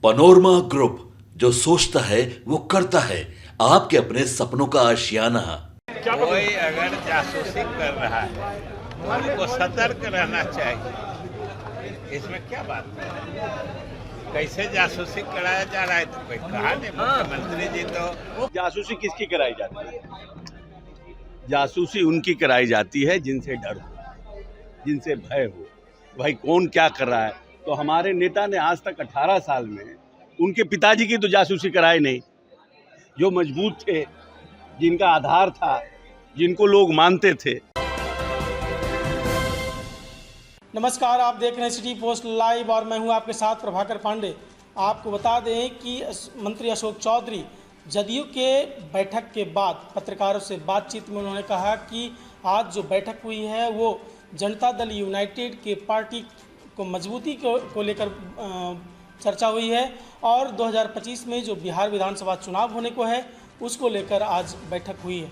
Panorama group, जो सोचता है वो करता है। आपके अपने सपनों का आशियाना। कोई अगर जासूसी कर रहा है तो उनको सतर्क रहना चाहिए। इसमें क्या बात है? कैसे जासूसी कराया जा रहा है तो कोई कहा नहीं। मुख्यमंत्री जी तो जासूसी किसकी कराई जाती है? जासूसी उनकी कराई जाती है जिनसे डर हो, जिनसे भय हो। भाई कौन क्या कर रहा है? तो हमारे नेता ने आज तक 18 साल में उनके पिताजी की तो जासूसी कराई नहीं। जो मजबूत थे, जिनका आधार था, जिनको लोग मानते थे। नमस्कार, आप देख रहे हैं सिटी पोस्ट लाइव और मैं हूं आपके साथ प्रभाकर पांडे। आपको बता दें कि मंत्री अशोक चौधरी जदयू के बैठक के बाद पत्रकारों से बातचीत में उन्होंने कहा कि आज जो बैठक हुई है वो जनता दल यूनाइटेड के पार्टी को मजबूती को लेकर चर्चा हुई है और 2025 में जो बिहार विधानसभा चुनाव होने को है उसको लेकर आज बैठक हुई है।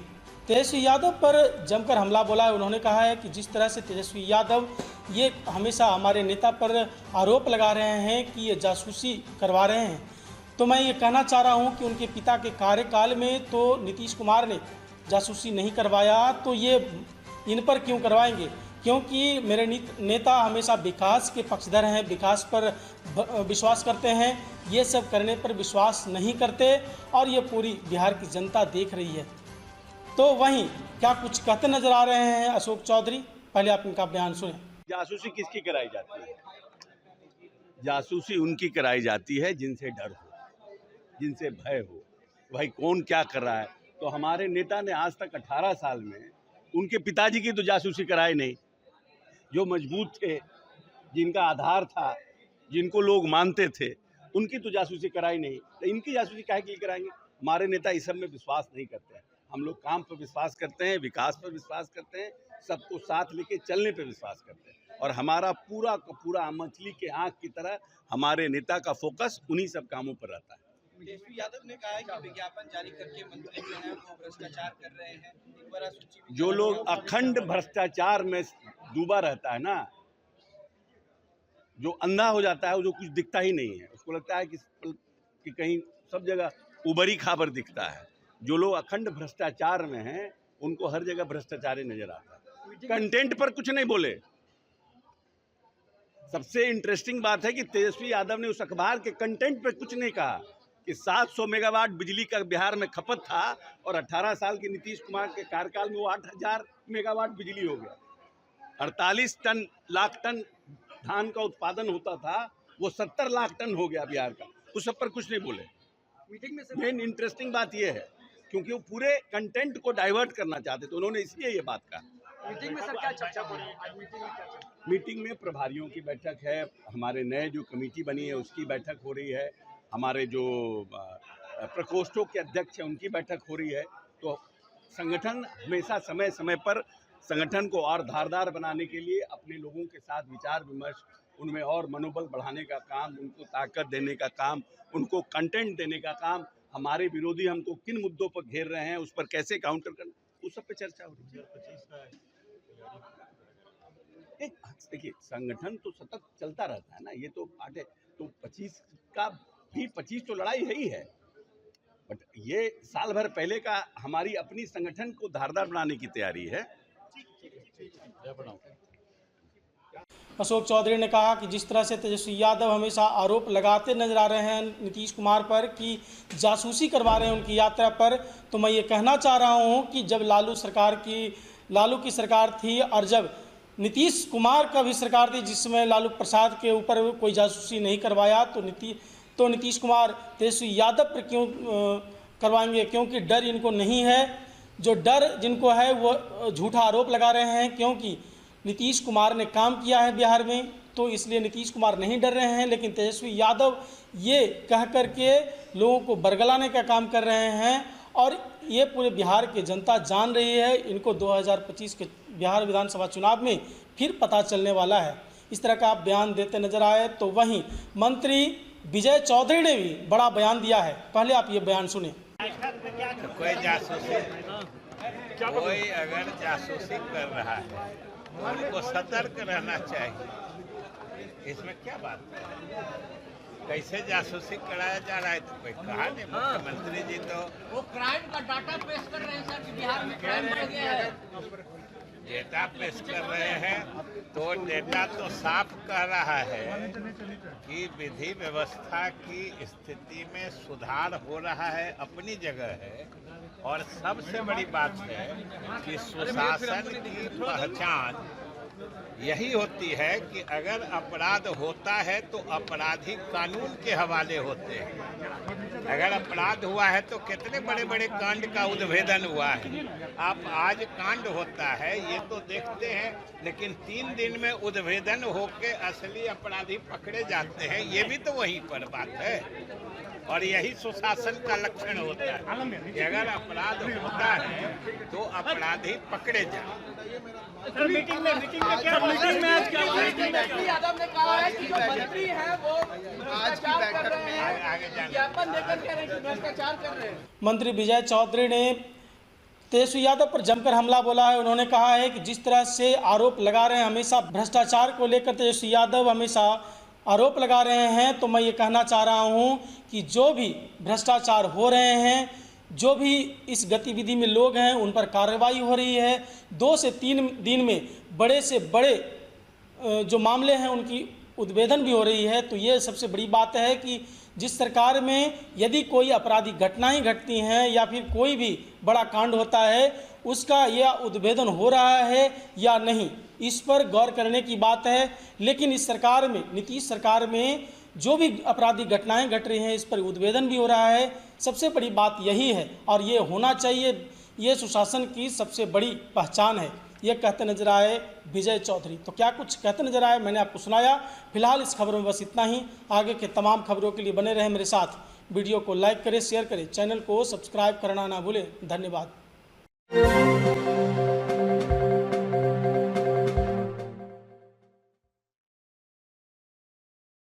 तेजस्वी यादव पर जमकर हमला बोला है। उन्होंने कहा है कि जिस तरह से तेजस्वी यादव ये हमेशा हमारे नेता पर आरोप लगा रहे हैं कि ये जासूसी करवा रहे हैं, तो मैं ये कहना चाह रहा हूँ कि उनके पिता के कार्यकाल में तो नीतीश कुमार ने जासूसी नहीं करवाया, तो ये इन पर क्यों करवाएंगे? क्योंकि मेरे नेता हमेशा विकास के पक्षधर हैं, विकास पर विश्वास करते हैं, ये सब करने पर विश्वास नहीं करते और ये पूरी बिहार की जनता देख रही है। तो वहीं क्या कुछ कहते नजर आ रहे हैं अशोक चौधरी, पहले आप इनका बयान सुने। जासूसी किसकी कराई जाती है? जासूसी उनकी कराई जाती है जिनसे डर हो, जिनसे भय हो। भाई कौन क्या कर रहा है? तो हमारे नेता ने आज तक 18 साल में उनके पिताजी की तो जासूसी कराई नहीं। जो मजबूत थे, जिनका आधार था, जिनको लोग मानते थे, उनकी तो जासूसी कराई नहीं। तो इनकी जासूसी काहे के लिए कराएंगे? हमारे नेता इस सब में विश्वास नहीं करते हैं। हम लोग काम पर विश्वास करते हैं, विकास पर विश्वास करते हैं, सबको साथ लेके चलने पर विश्वास करते हैं और हमारा पूरा का पूरा मछली के आंख की तरह हमारे नेता का फोकस उन्हीं सब कामों पर रहता है। तेजस्वी यादव ने कहा है कि विज्ञापन जारी करके मंत्री जो हैं वो भ्रष्टाचार कर रहे हैं। एक बार सूची जो लोग अखंड भ्रष्टाचार में डूबा रहता है ना, जो अंधा हो जाता है, वो जो कुछ दिखता ही नहीं है, उसको लगता है कि कहीं सब जगह उबरी खाबर दिखता है। जो लोग अखंड भ्रष्टाचार में हैं उनको हर जगह भ्रष्टाचार ही नजर आता है। कंटेंट पर कुछ नहीं बोले। सबसे इंटरेस्टिंग बात है कि तेजस्वी यादव ने उस अखबार के कंटेंट पर कुछ नहीं कहा कि 700 मेगावाट बिजली का बिहार में खपत था और 18 साल के नीतीश कुमार के कार्यकाल में वो 8000 मेगावाट बिजली हो गया। 48 लाख टन धान का उत्पादन होता था, वो 70 लाख टन हो गया बिहार का। उस सब पर कुछ नहीं बोले। मीटिंग में मेन इंटरेस्टिंग बात ये है क्योंकि वो पूरे कंटेंट को डाइवर्ट करना चाहते थे, उन्होंने इसलिए ये बात कहा। मीटिंग में सर क्या चर्चा हो रही है? आज मीटिंग में क्या चर्चा? मीटिंग में प्रभारियों की बैठक है, हमारे नए जो कमेटी बनी है उसकी बैठक हो रही है, हमारे जो प्रकोष्ठों के अध्यक्ष हैं उनकी बैठक हो रही है। तो संगठन हमेशा समय समय पर संगठन को और धारदार बनाने के लिए अपने लोगों के साथ विचार विमर्श, उनमें और मनोबल बढ़ाने का काम, उनको ताकत देने का काम, उनको कंटेंट देने का काम, हमारे विरोधी हमको किन मुद्दों पर घेर रहे हैं, उस पर कैसे काउंटर करना, उस सब पे चर्चा हो रही है। देखिए संगठन तो सतत चलता रहता है ना, ये तो बात है। तो 25 का भी 25 तो लड़ाई है ही है, बट ये साल भर पहले का हमारी अपनी संगठन को धारदार बनाने की तैयारी है। अशोक चौधरी ने कहा कि जिस तरह से तेजस्वी यादव हमेशा आरोप लगाते नजर आ रहे हैं नीतीश कुमार पर कि जासूसी करवा रहे हैं उनकी यात्रा पर, तो मैं ये कहना चाह रहा हूँ कि जब लालू की सरकार थी और जब नीतीश कुमार का भी सरकार थी जिसमें लालू प्रसाद के ऊपर कोई जासूसी नहीं करवाया, तो नीतीश कुमार तेजस्वी यादव पर क्यों करवाएंगे? क्योंकि डर इनको नहीं है। जो डर जिनको है वो झूठा आरोप लगा रहे हैं, क्योंकि नीतीश कुमार ने काम किया है बिहार में, तो इसलिए नीतीश कुमार नहीं डर रहे हैं। लेकिन तेजस्वी यादव ये कह करके लोगों को बरगलाने का काम कर रहे हैं और ये पूरे बिहार की जनता जान रही है। इनको 2025 के बिहार विधानसभा चुनाव में फिर पता चलने वाला है। इस तरह का आप बयान देते नजर आए। तो वहीं मंत्री विजय चौधरी ने भी बड़ा बयान दिया है, पहले आप ये बयान सुने। तो कोई अगर जासूसी कर रहा है तो उनको सतर्क रहना चाहिए। इसमें क्या बात है? कैसे जासूसी कराया जा रहा है तो कोई कहा नहीं। मुख्यमंत्री जी तो वो क्राइम का डाटा पेश कर रहे हैं सर कि बिहार में क्राइम बढ़ गया है। डेटा पेश कर रहे हैं तो डेटा तो साफ कह रहा है कि विधि व्यवस्था की स्थिति में सुधार हो रहा है, अपनी जगह है। और सबसे बड़ी बात है कि सुशासन की पहचान यही होती है कि अगर अपराध होता है तो अपराधी कानून के हवाले होते हैं। अगर अपराध हुआ है तो कितने बड़े बड़े कांड का उद्भेदन हुआ है। आप आज कांड होता है ये तो देखते हैं, लेकिन 3 दिन में उद्भेदन होके असली अपराधी पकड़े जाते हैं, ये भी तो वहीं पर बात है। और यही सुशासन का लक्षण होता है कि अगर अपराध होता है तो अपराधी पकड़े जाए। यादव ने कहा है कि जो मंत्री हैं वो भ्रष्टाचार कर रहे हैं, आगे जाना ज्ञापन देकर कह रहे हैं कि भ्रष्टाचार कर रहे हैं। मंत्री विजय चौधरी ने तेजस्वी यादव पर जमकर हमला बोला है। उन्होंने कहा है कि जिस तरह से आरोप लगा रहे हैं, हमेशा भ्रष्टाचार को लेकर तेजस्वी यादव हमेशा आरोप लगा रहे हैं, तो मैं ये कहना चाह रहा हूँ कि जो भी भ्रष्टाचार हो रहे हैं, जो भी इस गतिविधि में लोग हैं, उन पर कार्रवाई हो रही है। 2 से 3 दिन में बड़े से बड़े जो मामले हैं उनकी उद्भेदन भी हो रही है। तो ये सबसे बड़ी बात है कि जिस सरकार में यदि कोई आपराधिक घटनाएं घटती हैं या फिर कोई भी बड़ा कांड होता है, उसका यह उद्भेदन हो रहा है या नहीं, इस पर गौर करने की बात है। लेकिन इस सरकार में, नीतीश सरकार में जो भी आपराधिक घटनाएं घट रही हैं, इस पर उद्भेदन भी हो रहा है। सबसे बड़ी बात यही है और ये होना चाहिए, ये सुशासन की सबसे बड़ी पहचान है। ये कहते नजर आए विजय चौधरी। तो क्या कुछ कहते नजर आए, मैंने आपको सुनाया। फिलहाल इस खबरों में बस इतना ही। आगे के तमाम खबरों के लिए बने रहें मेरे साथ। वीडियो को लाइक करें, शेयर करें, चैनल को सब्सक्राइब करना ना भूलें। धन्यवाद।